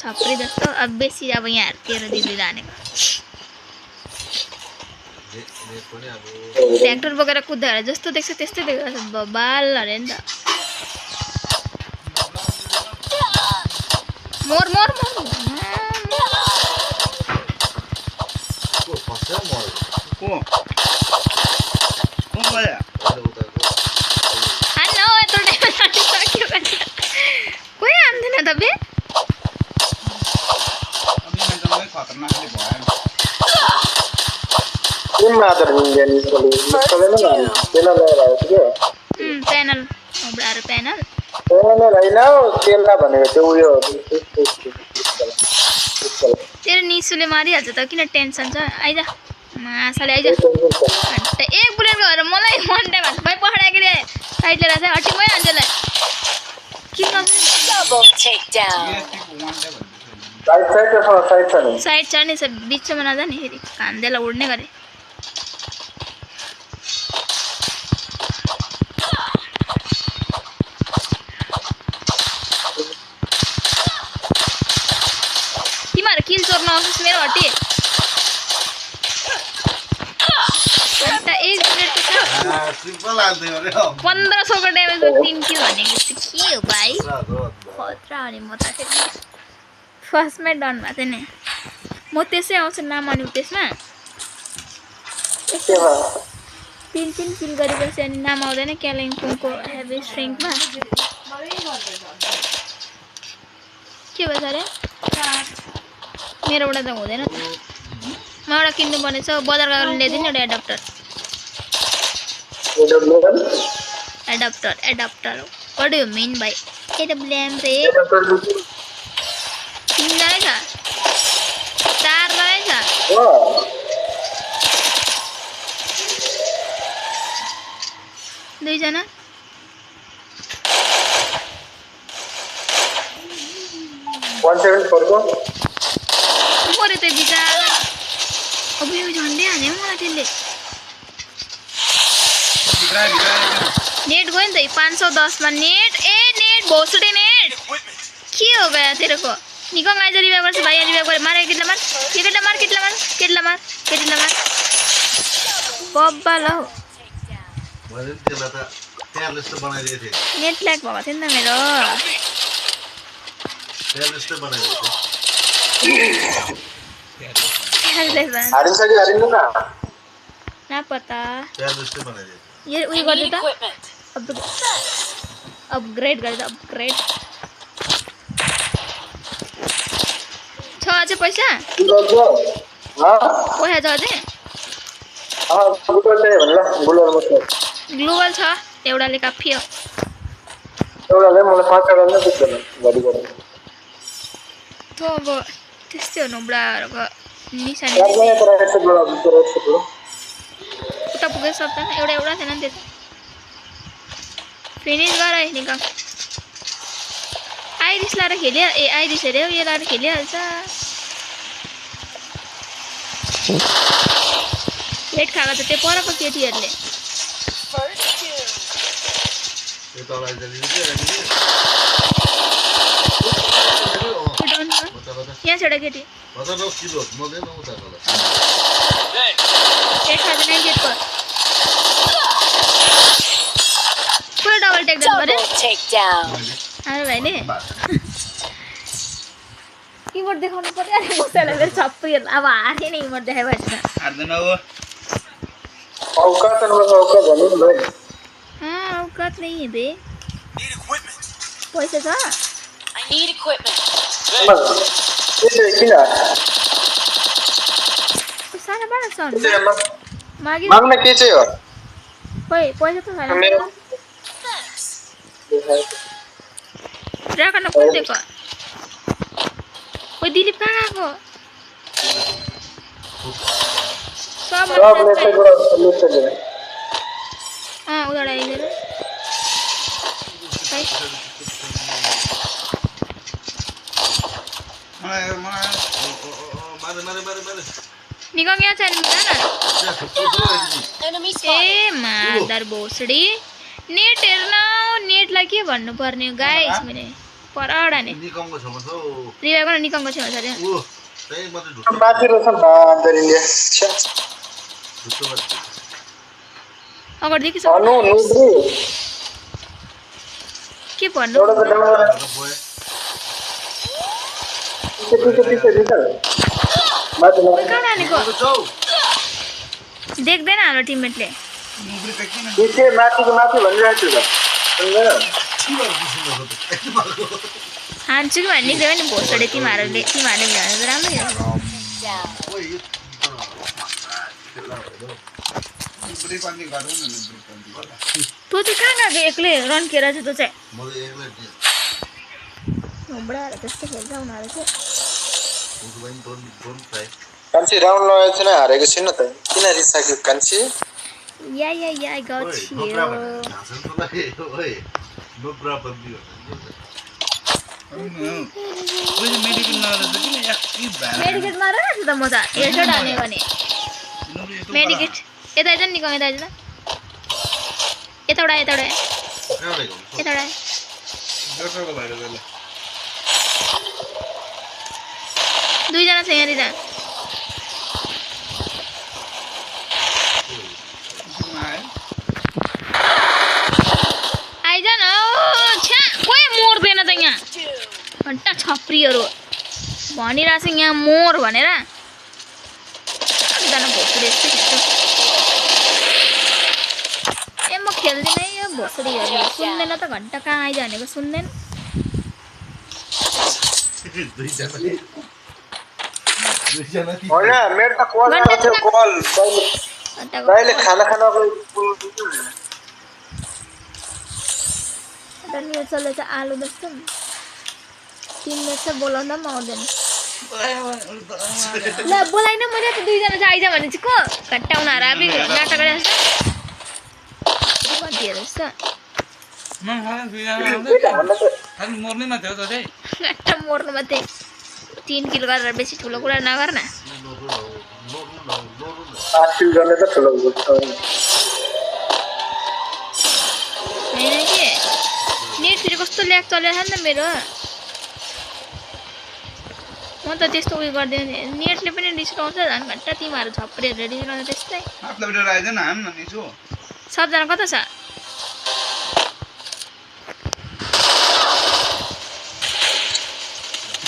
छपरी जस्तो अब बेसी अब यहाँहरुतिर दिँदै जानेको ट्र्याक्टर बोकेर कुद्दा जस्तो देख्छ त्यस्तै देख्छ बबाल अरे नि त मोर मोर मोर को फस्यो मर को गयो हान्नु यत्रो टाइम सक्यो भने कोही हान्दैन त बे अभियान खतरनाकले भयो कुन मादर इन्डियन स्कुलले तेल लगाएर के प्यानल उब्राएर प्यानल तेल हैन तेल भनेको त्यो उयो तेरो निसुले मारिहाल्छ त किन टेन्सन छ आइजा मासाले आइजा एक बुलेट गएर मलाई मन्डे भन्छ भाइ पठाएको रे साइड लिएर चाहिँ हटी मै हान्जेलाई किन Double takedown. साइड छ नि बिचमा नजा नि फेरि कान्देला उड्ने गरे तिमीहरू किल चोर्न आउँछस् मेरो हटी एक बुलेट ट्रिपल हाल्दै हो रे 1500 को ड्यामेज 3 किल भनेको चाहिँ के हो भाइ खतरा हो नि म त फेरि फर्स्टमै डन भएको थिएँ नि म त्यसै आउँछु नमान्नु त्यसमा 3 किल गरेपछि अनि नाम आउँदैन कालिम्पोङको हेभी स्ट्रेङ्थमा के भन्छ अरे मेरोबाट त हुँदैन त म एउटा किन्नु पर्ने छ बजार गएर ल्याइदिनु एउटा adapter what do you mean by AWM रे तीनजना छ चारजना छ दुईजना मरे त बिचारा अब यो झन्डै हाने मलाई त्यसले नेट गयो नि त 510 मा नेट नेट भोसुडे नेट के हो गया तेरो को निको गाइज रिवाइव गर्छ भाइ रिवाइव गरे मार केटला मार बब्बा ल मैले त्यसलाई त प्यारलिस्ट बनाइदिए थिए नेट ल्याग भएको थियो नि त मेरो प्यारलिस्ट बनाइदिए हारिन्छ ना पता प्यारलिस्ट बनाइदिए ये उयो गर्दै त अपग्रेड गर्दा अपग्रेड छ अझै पैसा पैसा छ अझै ग्लोबल छ एउटाले काफियो थो अब त्यस्तै हो नुब्राहरूको निशानी उता पुगेको सक्दैन एउटा छैन नि त्यो फिनिस गर निका आइरिस लाएर खेल्यो आइरिस हेऱ्यो यो लाएर खेलिहाल्छ लेट खाएको त त्यो परको केटीहरूले यहाँ छ एउटा केटी लेट खाँदैन गेटको पुरा डबल टेकडाउन गरे अरे भाइले किबोर्ड देखाउनु पर्यो अरे कसैलाई मेरो सबै अब हारे नै किबोर्ड देखाइ भएछ हार्दैन हो औकात नहीं है बे पैसा छ I need equipment. सानो बडा छ मागे माग्न के चाहिँ हो खोइ पैसा त छैन ड्रागन कुदेको ओइ दिलीप कहाँ गएको सब उधार आइदिएर निकल गया चल Enemy ए spotted. मादर भोसडी नेट हेर्न नेटलाई के भन्नु पर्ने गाइस मैले परडा नि निकमको छेउमा छ हौ। रिभाइभ गर्न निकमको छेउमा छ अरे ऊ त्यही मात्रै ढुक्क माथि रहेछ बाँदर इन्डिया छ्या। ढुक्क मात्रै। अगाडि देखि भन्नु नुब्री के भन्नु एउटा त डाउन गरेर गयो। टिचर माथि कहाँ हानेको निकमको छौ। देख्दैन हाम्रो टिममेटले मुग्री देख्दैन टिचर माथिको माथि भनिरहेको छु त सुन्दैन के भएर बिर्सिनु भएको त? यति भएको। हान्छु कि भन्ने निक्ल्यो नि भोसडे तिमीहरूले भने त राम्रो Down. ओइ यो मुग्री पनि गरौँ न मुग्री पनि गरौँ। तँ चाहिँ कहाँ गएको एक्लै रन खेर चाहिँ तँ चाहिँ म त एक्लै बुढाहरू त्यस्तो खेल्छ उनीहरू चाहिँ उसको पनि दोन पाए। कान्छी राउन्ड लगाएको छैन हारेको छैन त किन रिसाक्यो कान्छी या आई गट ओइ नोक्रा भने हाँस्नु तँलाई। ओइ नोक्रा बन्दी भन्नु। मेडिकल नरहेछ किन यति भ्याएर मेडिकेट मार न त म त हेडसट हाने भने मुग्री यस्तो मेडिकेट यता आइज नि निकम यता आइज यताबाट कहाँबाट गयो? यताबाट डक्टरको भएर गयो दुईजना छ यहाँनिर आइज न छ्या कोही मर्दैन त यहाँ घन्टा छप्रीहरू भनिरहेको छ यहाँ मोर भनेर एकजना भोसडी यस्तो खेल्छ ए म खेल्दिनँ यो भोसडीहरू सुन्दैन त घन्टा कहाँ आइज भनेको सुन्दैन दुईजना होइन मेरो त कल आएको थियो कल घन्टाको कहिले खाना खानको एउटा न्युज चल्दैछ आलु जस्तो टिममेट चाहिँ बोलाउँदा पनि आउँदैन ल बोलाइन मैले त दुईजना चाहिँ आइज भने चाहिँ को घट्टा उनीहरू आफै नाटक गरेर भनिदिएर जस्तो खालि मर्नै मात्रै हो त चाहिँ घट्टा मर्नु मात्रै 3 किलो गरेर बेसी ठुलो कुरा नगर न 8 किलो गर्ने त ठुलो होइन के नेट फेरि कस्तो ल्याग चलेको छ नि त मेरो म त त्यस्तो उयो गर्दैन नेटले पनि डिस्काउन्ट छ झन् घन्टा तिमीहरू छप्रीहरूले डिस्काउन्ट त्यस्तै मतलब डर आइज न हाम न निसो सबजना कता छ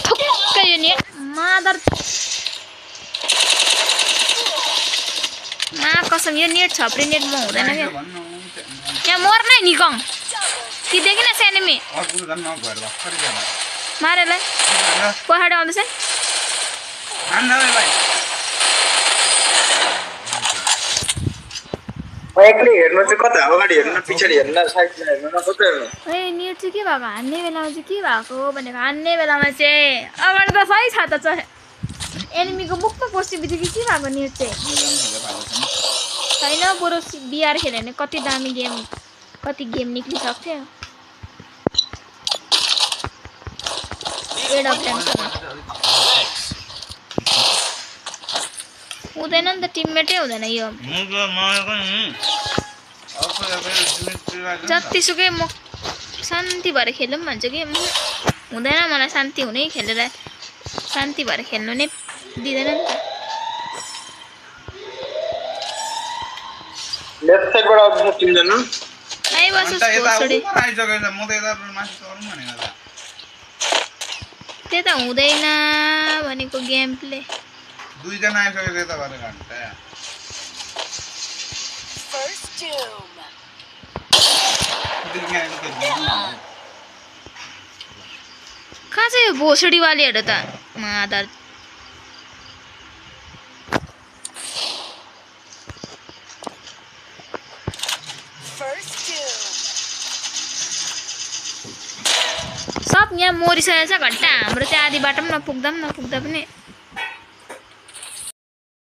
ठुक्क यो नेट मादर कसम यो नेट छप्री नेट म हुँदैन क्या भन्नु यहाँ मर्न है निकङ कि देखिन सानोमी अर्को झन् नगएर भर्खरै जानु मारेलाई पहाड आउँदैछ हान्न भाइ एक्लै हेर्नु चाहिँ कता अगाडि हेर्नु पछाडि हेर्नु साइडमा हेर्नु न कता हेर्नु ए नेट चाहिँ के भएको हान्ने बेलामा चाहिँ के भएको भनेको हान्ने बेलामा चाहिँ अगाडि त सही छ त एनिमीको मुखमा पस्ने बित्तिकै के भएको नेट चाहिँ छैन बरु बिआर खेल्यो भने कति दामी गेम कति गेम निक्लिसक्थ्यो हुँदैन नि त टिममेटै हुँदैन यो जतिसुकै म शान्ति भएर खेलौँ भन्छु कि हुँदैन मलाई शान्ति हुनै खेलेर शान्ति भएर खेल्नु नै दिँदैन नि त लेफ्ट साइडबाट आउँछ तिनजना आइबस्छु भोसडी आइसकेछ म त यता माथि चढौँ भनेको त त्यही त हुँदैन भनेको गेम प्ले दुईजना आइसकेछ यता भएर घन्टा First doom. कहाँ चाहिँ यो भोसडीवालीहरू त मादर First doom. सब यहाँ मरिसकेको छ घन्टा हाम्रो चाहिँ आधी बाटो पनि नपुग्दा पनि